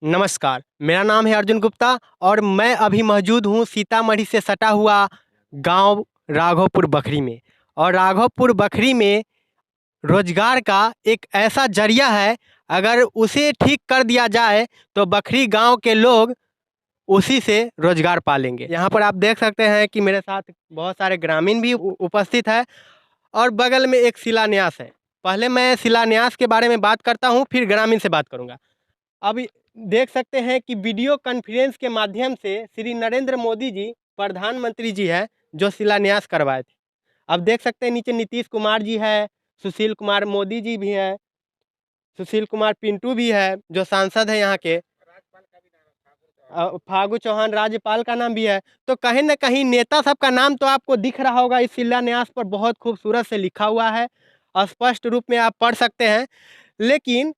नमस्कार, मेरा नाम है अर्जुन गुप्ता और मैं अभी मौजूद हूँ सीतामढ़ी से सटा हुआ गांव राघोपुर बखरी में। और राघोपुर बखरी में रोजगार का एक ऐसा जरिया है, अगर उसे ठीक कर दिया जाए तो बखरी गांव के लोग उसी से रोजगार पालेंगे। यहाँ पर आप देख सकते हैं कि मेरे साथ बहुत सारे ग्रामीण भी उपस्थित है और बगल में एक शिलान्यास है। पहले मैं शिलान्यास के बारे में बात करता हूँ, फिर ग्रामीण से बात करूँगा। अब देख सकते हैं कि वीडियो कॉन्फ्रेंस के माध्यम से श्री नरेंद्र मोदी जी प्रधानमंत्री जी है जो शिलान्यास करवाए थे। अब देख सकते हैं नीचे नीतीश कुमार जी है, सुशील कुमार मोदी जी भी है, सुशील कुमार पिंटू भी है जो सांसद है यहाँ के, फागू चौहान राज्यपाल का नाम भी है। तो कहीं ना कहीं नेता सबका नाम तो आपको दिख रहा होगा इस शिलान्यास पर, बहुत खूबसूरत से लिखा हुआ है, स्पष्ट रूप में आप पढ़ सकते हैं। लेकिन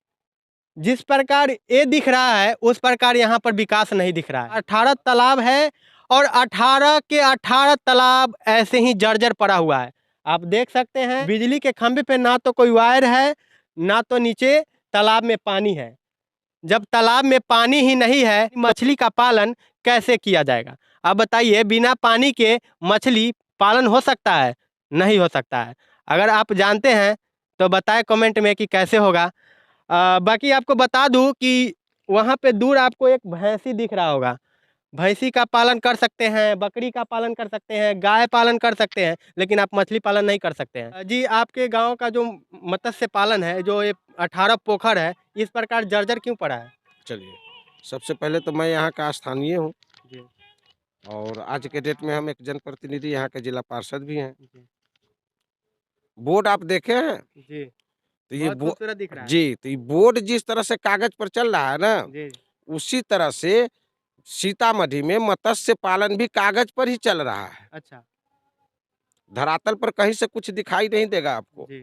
जिस प्रकार ये दिख रहा है उस प्रकार यहाँ पर विकास नहीं दिख रहा है। 18 तालाब है और 18 के 18 तालाब ऐसे ही जर्जर पड़ा हुआ है। आप देख सकते हैं बिजली के खंभे पे ना तो कोई वायर है, ना तो नीचे तालाब में पानी है। जब तालाब में पानी ही नहीं है, मछली का पालन कैसे किया जाएगा? आप बताइए, बिना पानी के मछली पालन हो सकता है? नहीं हो सकता है। अगर आप जानते हैं तो बताएं कमेंट में कि कैसे होगा। बाकी आपको बता दूं कि वहाँ पे दूर आपको एक भैंसी दिख रहा होगा। भैंसी का पालन कर सकते हैं, बकरी का पालन कर सकते हैं, गाय पालन कर सकते हैं, लेकिन आप मछली पालन नहीं कर सकते हैं। जी, आपके गांव का जो मत्स्य पालन है, जो ये 18 पोखर है, इस प्रकार जर्जर क्यों पड़ा है? चलिए, सबसे पहले तो मैं यहाँ का स्थानीय हूँ जी और आज के डेट में हम एक जनप्रतिनिधि यहाँ के जिला पार्षद भी हैं। जी बोर्ड आप देखे हैं? जी, तो ये बहुत बो खूबसूरत दिख रहा है। जी, तो ये बोर्ड जिस तरह से कागज पर चल रहा है ना, जी, उसी तरह से सीतामढ़ी में मत्स्य पालन भी कागज पर ही चल रहा है। अच्छा। धरातल पर कहीं से कुछ दिखाई नहीं देगा आपको। जी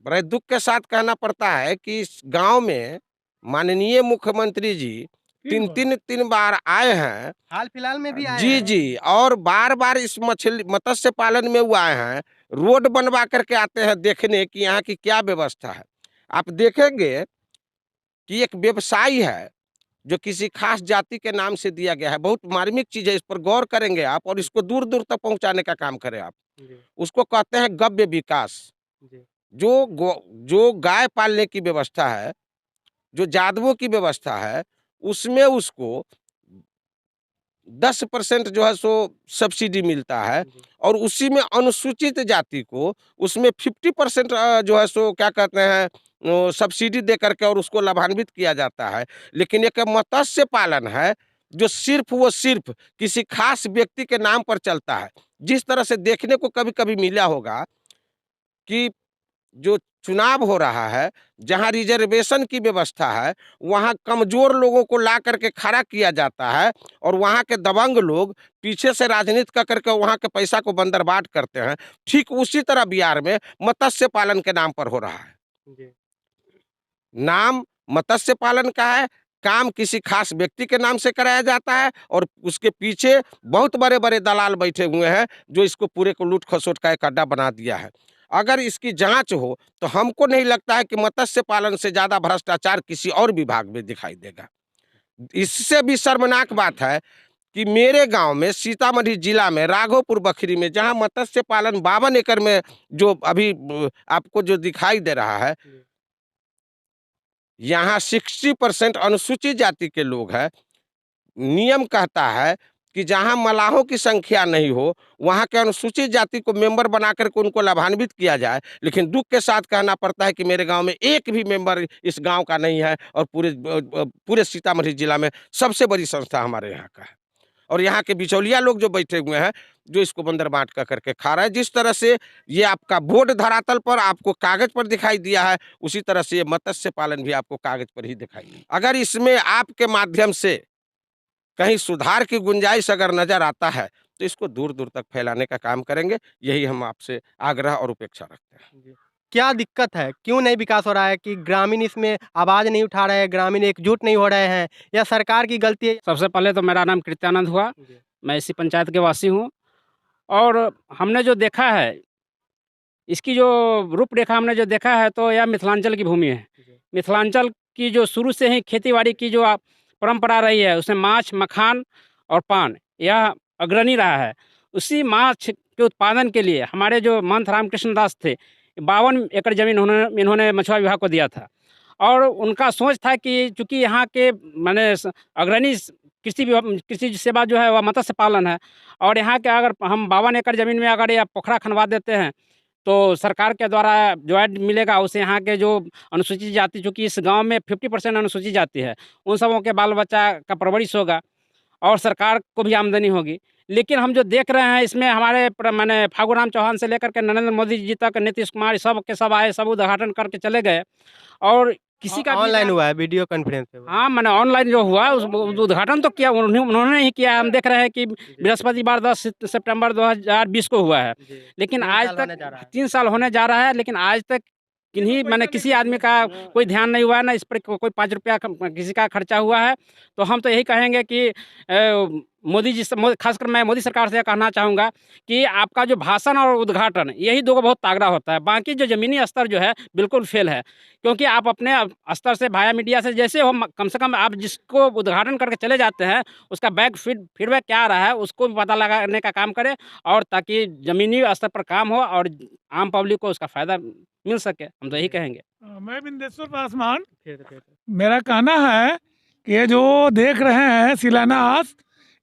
बड़े दुःख के साथ कहना पड़ता है कि इस गाँव में माननीय मुख्यमंत्री जी 3 बार आए हैं। हाल फिलहाल में भी आए जी, हैं। जी। और बार-बार इस मत्स्य पालन में वो आए हैं, रोड बनवा करके आते हैं देखने कि यहाँ की क्या व्यवस्था है। आप देखेंगे कि एक व्यवसायी है, जो किसी खास जाति के नाम से दिया गया है, बहुत मार्मिक चीज़ है, इस पर गौर करेंगे आप और इसको दूर-दूर तक पहुँचाने का काम करें आप। जी उसको कहते हैं गव्य विकास। जी जो गाय पालने की व्यवस्था है, जो जादवों की व्यवस्था है, उसमें उसको 10% जो है सो सब्सिडी मिलता है जी और उसी में अनुसूचित जाति को उसमें 50% जो है सो क्या कहते हैं सब्सिडी दे करके और उसको लाभान्वित किया जाता है। लेकिन एक मत्स्य पालन है जो सिर्फ किसी खास व्यक्ति के नाम पर चलता है। जिस तरह से देखने को कभी-कभी मिला होगा कि जो चुनाव हो रहा है, जहाँ रिजर्वेशन की व्यवस्था है, वहाँ कमज़ोर लोगों को ला करके खड़ा किया जाता है और वहाँ के दबंग लोग पीछे से राजनीति कर करके वहाँ के पैसा को बंदरबाट करते हैं। ठीक उसी तरह बिहार में मत्स्य पालन के नाम पर हो रहा है। जी नाम मत्स्य पालन का है, काम किसी खास व्यक्ति के नाम से कराया जाता है और उसके पीछे बहुत बड़े-बड़े दलाल बैठे हुए हैं, जो इसको पूरे को लूट-खसोट का एक अड्डा बना दिया है। अगर इसकी जाँच हो, तो हमको नहीं लगता है कि मत्स्य पालन से ज़्यादा भ्रष्टाचार किसी और विभाग में दिखाई देगा। इससे भी शर्मनाक बात है कि मेरे गाँव में सीतामढ़ी जिला में राघोपुर बखरी में जहाँ मत्स्य पालन 52 एकड़ में जो अभी आपको जो दिखाई दे रहा है, जी यहाँ 60% अनुसूचित जाति के लोग हैं। नियम कहता है कि जहाँ मलाहों की संख्या नहीं हो, वहाँ के अनुसूचित जाति को मेंबर बना कर के उनको लाभान्वित किया जाए। लेकिन दुःख के साथ कहना पड़ता है कि मेरे गाँव में एक भी मेंबर इस गाँव का नहीं है और पूरे सीतामढ़ी जिला में सबसे बड़ी संस्था हमारे यहाँ का है। और यहाँ के बिचौलिया लोग जो बैठे हुए हैं, जो इसको बंदरबाट कर करके खा रहा है। जिस तरह से ये आपका बोर्ड धरातल पर आपको कागज पर दिखाई दिया है, उसी तरह से ये मत्स्य पालन भी आपको कागज पर ही दिखाई देगा। अगर इसमें आपके माध्यम से कहीं सुधार की गुंजाइश अगर नजर आता है, तो इसको दूर-दूर तक फैलाने का काम करेंगे। यही हम आपसे आग्रह और अपेक्षा रखते हैं। जी। क्या दिक्कत है? क्यों नहीं विकास हो रहा है कि ग्रामीण इसमें आवाज़ नहीं उठा रहे हैं, ग्रामीण एकजुट नहीं हो रहे हैं, या सरकार की गलती है? सबसे पहले तो मेरा नाम कृत्यानंद हुआ। जी, मैं इसी पंचायत के वासी हूँ और हमने जो देखा है, इसकी जो रूपरेखा हमने जो देखा है, तो यह मिथिलांचल की भूमि है। जी, मिथिलांचल की जो शुरू से ही खेती-बाड़ी की जो परंपरा रही है, उसमें माछ, मखान और पान यह अग्रणी रहा है। उसी माछ के उत्पादन के लिए हमारे जो महंत रामकृष्ण दास थे, 52 एकड़ ज़मीन इन्होंने मछुआ विभाग को दिया था और उनका सोच था कि चूँकि यहाँ के माने अग्रणी कृषि सेवा जो है वह मत्स्य पालन है और यहाँ के अगर हम 52 एकड़ ज़मीन में अगर यह पोखरा खनवा देते हैं, तो सरकार के द्वारा जो ऐड मिलेगा उससे यहाँ के जो अनुसूचित जाति, चूँकि इस गाँव में 50% अनुसूचित जाति है, उन सबों के बाल-बच्चा का परवरिश होगा और सरकार को भी आमदनी होगी। लेकिन हम जो देख रहे हैं इसमें हमारे माने फागू राम चौहान से लेकर के नरेंद्र मोदी जी तक, नीतीश कुमार सब के सब आए, सब उद्घाटन करके चले गए और किसी का भी ऑनलाइन हुआ है, वीडियो कॉन्फ्रेंस पे हुआ है। हाँ, मैंने ऑनलाइन जो हुआ उस उद्घाटन तो किया उन्होंने ही किया। हम देख रहे हैं कि बृहस्पतिवार 10 सितंबर 2020 को हुआ है। जी, लेकिन 3 आज साल तक होने जा रहा है। 3 साल होने जा रहा है, लेकिन आज तक मैंने किसी आदमी का कोई ध्यान नहीं हुआ है, ना इस पर कोई 5 रुपया किसी का खर्चा हुआ है। तो हम तो यही कहेंगे कि मोदी जी से खासकर मैं मोदी सरकार से कहना चाहूँगा कि आपका जो भाषण और उद्घाटन यही 2 बहुत तगड़ा होता है। बाकी जो ज़मीनी स्तर जो है बिल्कुल फेल है, क्योंकि आप अपने स्तर से वाया मीडिया से जैसे हो कम से कम आप जिसको उद्घाटन करके चले जाते हैं उसका फीडबैक क्या आ रहा है उसको भी पता लगाने का काम करें और ताकि ज़मीनी स्तर पर काम हो और आम पब्लिक को उसका फ़ायदा मिल सके। हम तो यही कहेंगे। मैं बिंदेश्वर पासवान। फिर। मेरा कहना है कि ये जो देख रहे हैं शिलान्यास,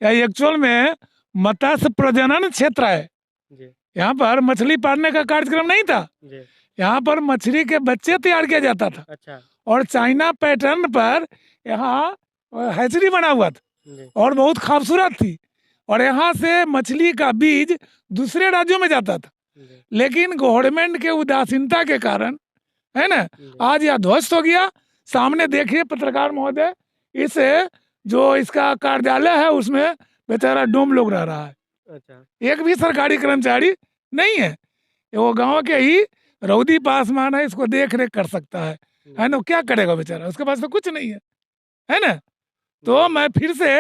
या एक्चुअल में मत्स्य प्रजनन क्षेत्र है। जी, यहाँ पर मछली पालने का कार्यक्रम नहीं था, जी, यहाँ पर मछली के बच्चे तैयार किया जाता था अच्छा, और चाइना पैटर्न पर यहाँ हैचरी बना हुआ था जी, और बहुत खूबसूरत थी और यहाँ से मछली का बीज दूसरे राज्यों में जाता था। जी, लेकिन गवर्नमेंट के उदासीनता के कारण, है ना, जी, आज यह ध्वस्त हो गया। सामने देखिए पत्रकार महोदय, इस जो इसका कार्यालय है उसमें बेचारा डोम लोग रह रहा है, अच्छा, एक भी सरकारी कर्मचारी नहीं है। वो गांव के ही रउदी पासवान है, इसको देख रेख कर सकता है ना, क्या करेगा बेचारा, उसके पास तो कुछ नहीं है ना। तो मैं फिर से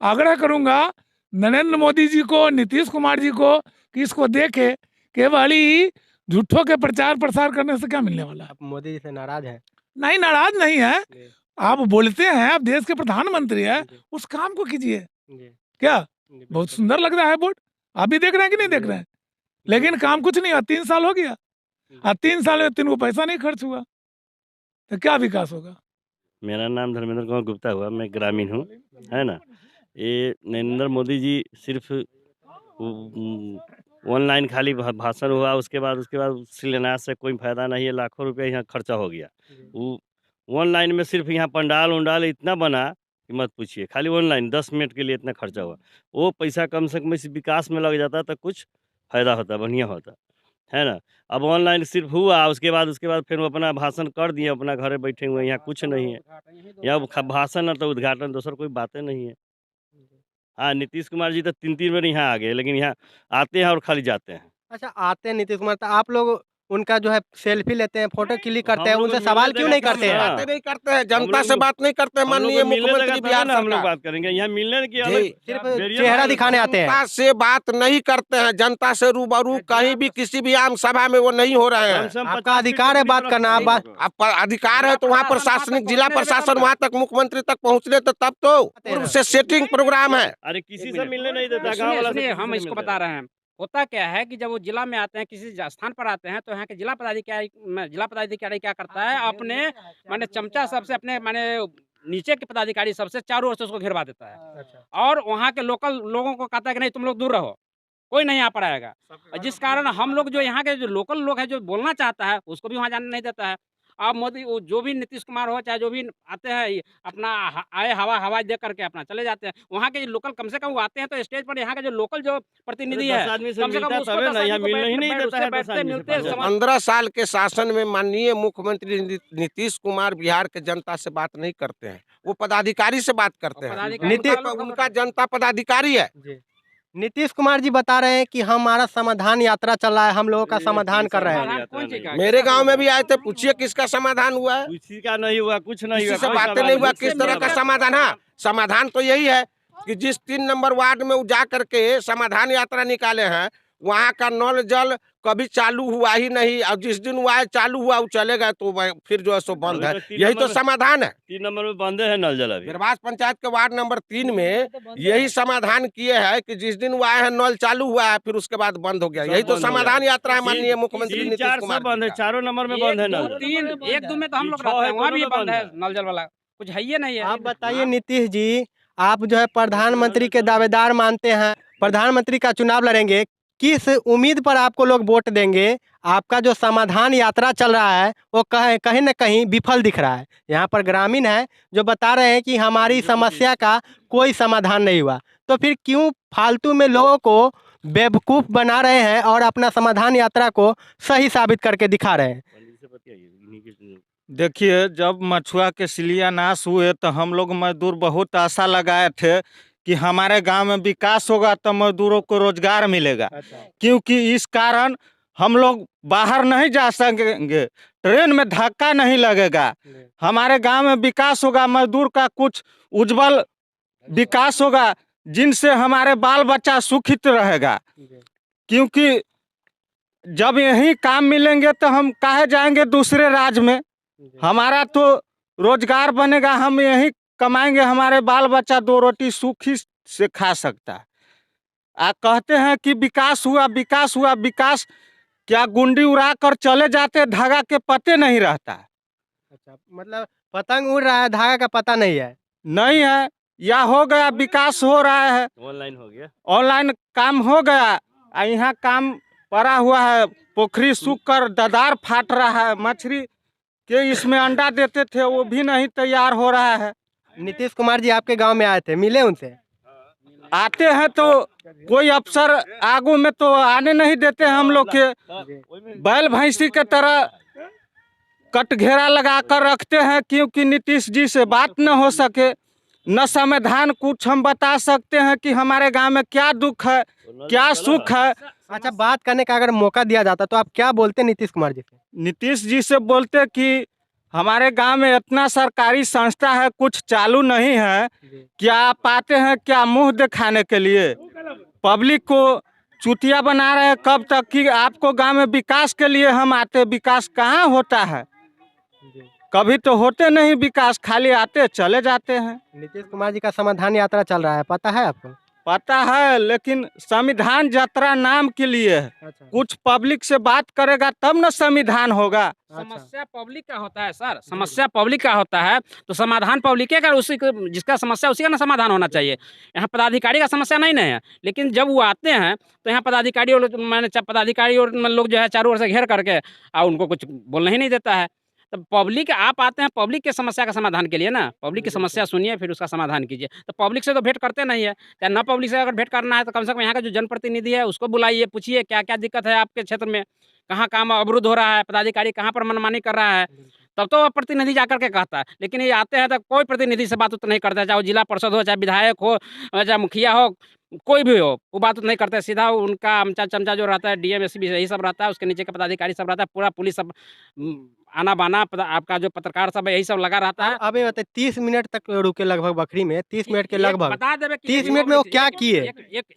आग्रह करूंगा नरेंद्र मोदी जी को, नीतीश कुमार जी को कि इसको देखे। केवल ही झूठों के प्रचार प्रसार करने से क्या मिलने वाला है? आप मोदी जी से नाराज हैं? नहीं, नाराज नहीं है। जी, आप बोलते हैं, आप देश के प्रधानमंत्री है, जी, उस काम को कीजिए। जी, क्या जी, बहुत बिल्कुल। सुंदर लग रहा है बोर्ड, आप भी देख रहे हैं कि नहीं देख रहे हैं? लेकिन काम कुछ नहीं हुआ, 3 साल हो गया और 3 साल में 3 को पैसा नहीं खर्च हुआ, तो क्या विकास होगा? मेरा नाम धर्मेंद्र कुमार गुप्ता हुआ, मैं ग्रामीण हूँ, है ना। ये नरेंद्र मोदी जी सिर्फ ऑनलाइन खाली भाषण हुआ, उसके बाद शिलान्यास से कोई फायदा नहीं है, लाखों रुपया यहाँ खर्चा हो गया। जी, वो ऑनलाइन में सिर्फ यहाँ पंडाल उंडाल इतना बना कि मत पूछिए, खाली ऑनलाइन 10 मिनट के लिए इतना खर्चा हुआ। वो पैसा कम से कम इस विकास में लग जाता तो कुछ फायदा होता, बढ़िया होता, है ना। अब ऑनलाइन सिर्फ हुआ, उसके बाद फिर वो अपना भाषण कर दिए, अपना घरे बैठे हुए, यहाँ कुछ नहीं है। यहाँ भाषण न तो उद्घाटन, दूसर कोई बातें नहीं है। हाँ, नीतीश कुमार जी तो 3-3 बार यहाँ आ गए, लेकिन यहाँ आते हैं और खाली जाते हैं। अच्छा, आते हैं नीतीश कुमार, तो आप लोग उनका जो है सेल्फी लेते हैं, फोटो क्लिक करते हैं, हम लोग उनसे को सवाल मिलने क्यों देगा नहीं करते हैं? हाँ। बातें नहीं करते हैं, हम जनता लोग से बात नहीं करते हैं। हम लोग माननीय को मिलने मुख्यमंत्री देगा बिहार तभी ना हम लोग सरकार बात करेंगे। यहाँ मिलने की जी, अलग सिर्फ जरिया चेहरा बना दिखाने देते आते हैं। जनता से बात नहीं करते हैं, जनता से रूबरू कहीं भी किसी भी आम सभा में वो नहीं हो रहे कम हैं। से कम आपका 50 अधिकार है फीट बात दूरी करना, पर आप रखते बात- हैं। आप अधिकार है तो वहाँ प्रशासनिक जिला प्रशासन वहाँ तक मुख्यमंत्री तक पहुँचने तो तब तो पूर्व से सेटिंग प्रोग्राम है। अरे किसी से मिलने नहीं देता, गाँव सुनिए वाला से सुनिए, किसी से हम नहीं इसको मिलता बता है। रहे हैं। होता क्या है कि जब वो जिला में आते हैं, किसी स्थान पर आते हैं, तो यहाँ के जिला पदाधिकारी क्या करता है, अपने माने चमचा सबसे, अपने माने नीचे के पदाधिकारी सबसे चारों ओर से उसको घेरवा देता है अच्छा, और वहाँ के लोकल लोगों को कहता है कि नहीं तुम लोग दूर रहो, कोई नहीं आ पाएगा। और जिस कारण हम लोग जो यहाँ के जो लोकल लोग हैं, जो बोलना चाहता है, उसको भी वहाँ जाने नहीं देता है। अब मोदी वो जो भी नीतीश कुमार हो, चाहे जो भी आते हैं, ये अपना आए हवाई दे करके अपना चले जाते हैं। वहाँ के जो लोकल, कम से कम वो आते हैं तो स्टेज पर यहाँ के जो लोकल जो प्रतिनिधि अरे है, 10 आदमी से कम से कम मिलता उसको तबे 10 ना, यहाँ आदमी को मिलने ही नहीं बैठ- देता है, उससे 10 आदमी से मिलते पाँच समझ- 15 साल के शासन में माननीय मुख्यमंत्री नीतीश कुमार बिहार के जनता से बात नहीं करते हैं, वो पदाधिकारी से बात करते हैं। पदाधिकारी उनका जनता पदाधिकारी है। जी। नीतीश कुमार जी बता रहे हैं कि हमारा समाधान यात्रा चल रहा है, हम लोगों का ये समाधान कर रहे हैं। समाधान कौन चीज़ का? मेरे गांव में भी आए थे, पूछिए किसका समाधान हुआ है। किसी का नहीं हुआ, कुछ नहीं किसी हुआ, से कोई बातें सवाल नहीं हुआ, नहीं। किस तरह का समाधान है। समाधान तो यही है कि जिस 3 नंबर वार्ड में वो जा करके समाधान यात्रा निकाले हैं, वहाँ का नल जल कभी चालू हुआ ही नहीं, और जिस दिन हुआ है चालू हुआ वो चले गए तो फिर जो है सो बंद अभी है। तक 3 यही नंबर तो में समाधान है। 3 नंबर में बंदे हैं नल जल अभी। बिरबास पंचायत के वार्ड नंबर 3 में यही समाधान किए हैं कि जिस दिन वो आए हैं नल चालू हुआ है, फिर उसके बाद बंद हो गया। सब यही तो बंद हो समाधान गया। यात्रा है माननीय मुख्यमंत्री 3 नीतीश 4 कुमार सब बंद जी है, का। चारों नंबर में बंद है 1 नल 2 जल। 3 1 2 में तो हम ये लोग 6 रहते है, हैं, वहाँ दोनों भी में बंद बंद है है। नल जल वाला, कुछ है ही नहीं है। आप बताइए नीतीश जी, आप जो है प्रधानमंत्री के दावेदार मानते हैं, प्रधानमंत्री का चुनाव लड़ेंगे, किस उम्मीद पर आपको लोग वोट देंगे? आपका जो समाधान यात्रा चल रहा है वो कहीं कहीं न कहीं विफल दिख रहा है। यहाँ पर ग्रामीण है जो बता रहे हैं कि हमारी समस्या का कोई समाधान नहीं हुआ, तो फिर क्यों फालतू में लोगों को बेवकूफ़ बना रहे हैं और अपना समाधान यात्रा को सही साबित करके दिखा रहे हैं? पंडित से बतियाइए, इन्हीं के देखिए, जब मछुआ के शिलान्यास हुए तो हम लोग मजदूर बहुत आशा लगाए थे कि हमारे गांव में विकास होगा तो मजदूरों को रोजगार मिलेगा, क्योंकि इस कारण हम लोग बाहर नहीं जा सकेंगे, ट्रेन में धक्का नहीं लगेगा, हमारे गांव में विकास होगा, मजदूर का कुछ उज्जवल विकास होगा, जिनसे हमारे बाल बच्चा सुखित रहेगा। क्योंकि जब यहीं काम मिलेंगे तो हम काहे जाएंगे दूसरे राज्य में, हमारा तो रोजगार बनेगा, हम यहीं कमाएंगे, हमारे बाल बच्चा 2 रोटी सुखी से खा सकता है। कहते हैं कि विकास हुआ, विकास हुआ, विकास क्या गुंडी उड़ा कर चले जाते, धागा के पते नहीं रहता है। अच्छा, मतलब पतंग उड़ रहा है, धागा का पता नहीं है। नहीं है, या हो गया विकास हो रहा है, ऑनलाइन हो गया। ऑनलाइन काम हो गया, यहाँ काम पड़ा हुआ है, पोखरी सूख कर ददार फाट रहा है, मछली के इसमें अंडा देते थे वो भी नहीं तैयार हो रहा है। नीतीश कुमार जी आपके गांव में आए थे, मिले उनसे? आते हैं तो कोई अफसर आगू में तो आने नहीं देते, हम लोग के बैल भैंसी के तरह कट घेरा लगा कर रखते हैं, क्योंकि नीतीश जी से बात न हो सके, न समाधान कुछ हम बता सकते हैं कि हमारे गांव में क्या दुख है, क्या सुख है। अच्छा, बात करने का अगर मौका दिया जाता तो आप क्या बोलते नीतीश कुमार जी से? नीतीश जी से बोलते कि हमारे गांव में इतना सरकारी संस्था है, कुछ चालू नहीं है, क्या आप आते हैं क्या मुंह दिखाने के लिए, पब्लिक को चुतिया बना रहे हैं, कब तक कि आपको गांव में विकास के लिए हम आते, विकास कहाँ होता है, कभी तो होते नहीं विकास, खाली आते चले जाते हैं। नीतीश कुमार जी का समाधान यात्रा चल रहा है, पता है आपको? पता है, लेकिन संविधान यात्रा नाम के लिए है, अच्छा, कुछ पब्लिक से बात करेगा तब न संविधान होगा। समस्या पब्लिक का होता है सर, समस्या पब्लिक का होता है तो समाधान पब्लिक के कर, उसी को जिसका समस्या उसी का ना समाधान होना चाहिए। यहाँ पदाधिकारी का समस्या नहीं है, लेकिन जब वो आते हैं तो यहाँ पदाधिकारी और मैंने पदाधिकारी और लोग जो है चारों ओर से घेर करके और उनको कुछ बोलना ही नहीं देता है। तो पब्लिक आप आते हैं पब्लिक के समस्या का समाधान के लिए ना, पब्लिक की समस्या सुनिए फिर उसका समाधान कीजिए। तो पब्लिक से तो भेंट करते नहीं है, क्या ना पब्लिक से अगर भेंट करना है तो कम से कम यहाँ का जो जनप्रतिनिधि है उसको बुलाइए, पूछिए क्या क्या दिक्कत है आपके क्षेत्र में, कहाँ काम अवरुद्ध हो रहा है, पदाधिकारी कहाँ पर मनमानी कर रहा है, तब तो प्रतिनिधि जाकर के कहता है। लेकिन ये आते हैं तो कोई प्रतिनिधि से बात नहीं करता है, चाहे वो जिला परिषद हो, चाहे विधायक हो, चाहे मुखिया हो, कोई भी हो, वो बात नहीं करते। सीधा उनका अमचा चमचा जो रहता है, डीएम एसपी यही सब रहता है, उसके नीचे का पदाधिकारी सब रहता है, पूरा पुलिस सब आना बाना आपका जो पत्रकार सब है यही सब लगा रहता है। अब ये बताइए 30 मिनट तक रुके लगभग बकरी में, 30 मिनट के लगभग बता देवे 30 मिनट में वो क्या किए?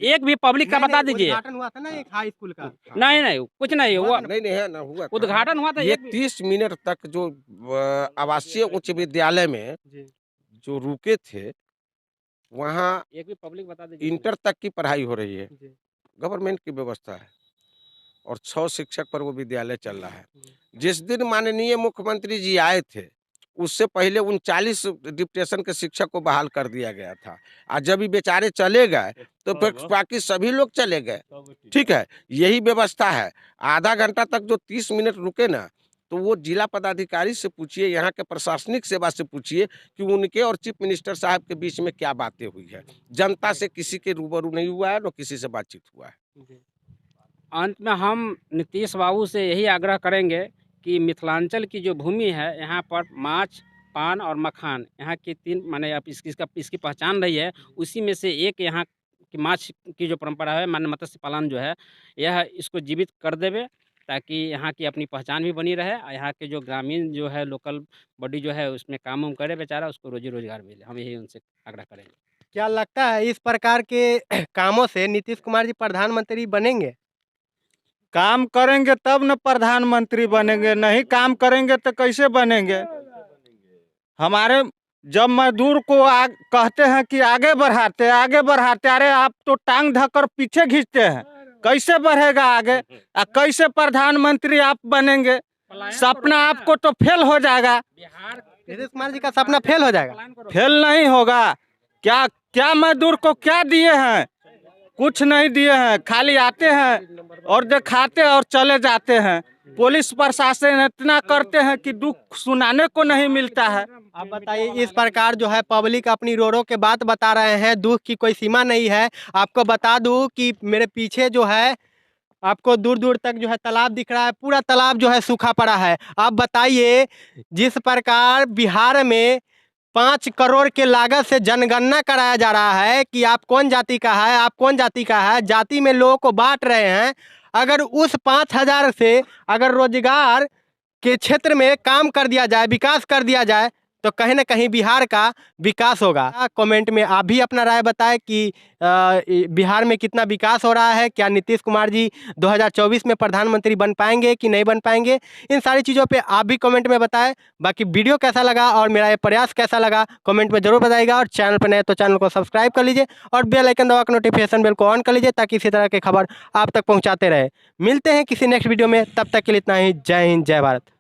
एक भी पब्लिक का बता दीजिए। उद्घाटन हुआ था ना एक हाई स्कूल का। नहीं कुछ नहीं हुआ, नहीं है ना, हुआ था। उद्घाटन हुआ था ये एक 30 मिनट तक जो आवासीय उच्च विद्यालय में जो रुके थे, वहाँ एक भी पब्लिक बता दीजिए। इंटर तक की पढ़ाई हो रही है, गवर्नमेंट की व्यवस्था है, और 6 शिक्षक पर वो विद्यालय चल रहा है। जिस दिन माननीय मुख्यमंत्री जी आए थे उससे पहले 39 डिप्टेशन के शिक्षक को बहाल कर दिया गया था, और जब ये बेचारे चले गए तो फिर बाकी सभी लोग चले गए। ठीक है, यही व्यवस्था है। आधा घंटा तक जो 30 मिनट रुके ना, तो वो जिला पदाधिकारी से पूछिए, यहाँ के प्रशासनिक सेवा से पूछिए कि उनके और चीफ मिनिस्टर साहब के बीच में क्या बातें हुई है। जनता से किसी के रूबरू नहीं हुआ है, न किसी से बातचीत हुआ है। अंत में हम नीतीश बाबू से यही आग्रह करेंगे कि मिथिलांचल की जो भूमि है यहाँ पर माछ, पान और मखान, यहाँ की 3 माने आप इसकी पहचान रही है, उसी में से एक यहाँ की माछ की जो परंपरा है, माने मत्स्य पालन जो है, यह इसको जीवित कर देवे, ताकि यहाँ की अपनी पहचान भी बनी रहे और यहाँ के जो ग्रामीण जो है लोकल बॉडी जो है उसमें काम उम करे बेचारा, उसको रोजी रोजगार मिले। हम यही उनसे आग्रह करेंगे। क्या लगता है इस प्रकार के कामों से नीतीश कुमार जी प्रधानमंत्री बनेंगे? काम करेंगे तब न प्रधानमंत्री बनेंगे, नहीं काम करेंगे तो कैसे बनेंगे? हमारे जब मजदूर को कहते हैं कि आगे बढ़ाते, अरे आप तो टांग धक्कर पीछे खींचते हैं, कैसे बढ़ेगा आगे? कैसे प्रधानमंत्री आप बनेंगे? सपना आपको तो फेल हो जाएगा। नीतीश कुमार जी का सपना फेल हो जाएगा। फेल नहीं होगा। क्या क्या मजदूर को क्या दिए हैं? कुछ नहीं दिए हैं, खाली आते हैं और दिखाते और चले जाते हैं। पुलिस प्रशासन इतना करते हैं कि दुख सुनाने को नहीं मिलता है। आप बताइए, इस प्रकार जो है पब्लिक अपनी रो रो के बात बता रहे हैं, दुख की कोई सीमा नहीं है। आपको बता दूं कि मेरे पीछे जो है आपको दूर दूर तक जो है तालाब दिख रहा है, पूरा तालाब जो है सूखा पड़ा है। आप बताइए, जिस प्रकार बिहार में 5 करोड़ के लागत से जनगणना कराया जा रहा है कि आप कौन जाति का है, आप कौन जाति का है, जाति में लोगों को बांट रहे हैं। अगर उस 5,000 से अगर रोजगार के क्षेत्र में काम कर दिया जाए, विकास कर दिया जाए, तो कहीं ना कहीं बिहार का विकास होगा। कमेंट में आप भी अपना राय बताएं कि बिहार में कितना विकास हो रहा है, क्या नीतीश कुमार जी 2024 में प्रधानमंत्री बन पाएंगे कि नहीं बन पाएंगे। इन सारी चीज़ों पे आप भी कमेंट में बताएं। बाकी वीडियो कैसा लगा और मेरा ये प्रयास कैसा लगा कमेंट में जरूर बताइएगा। और चैनल पर नए तो चैनल को सब्सक्राइब कर लीजिए और बेल आइकन दबा कर नोटिफिकेशन बेल को ऑन कर लीजिए, ताकि इसी तरह की खबर आप तक पहुँचाते रहे। मिलते हैं किसी नेक्स्ट वीडियो में, तब तक के लिए इतना ही। जय हिंद, जय भारत।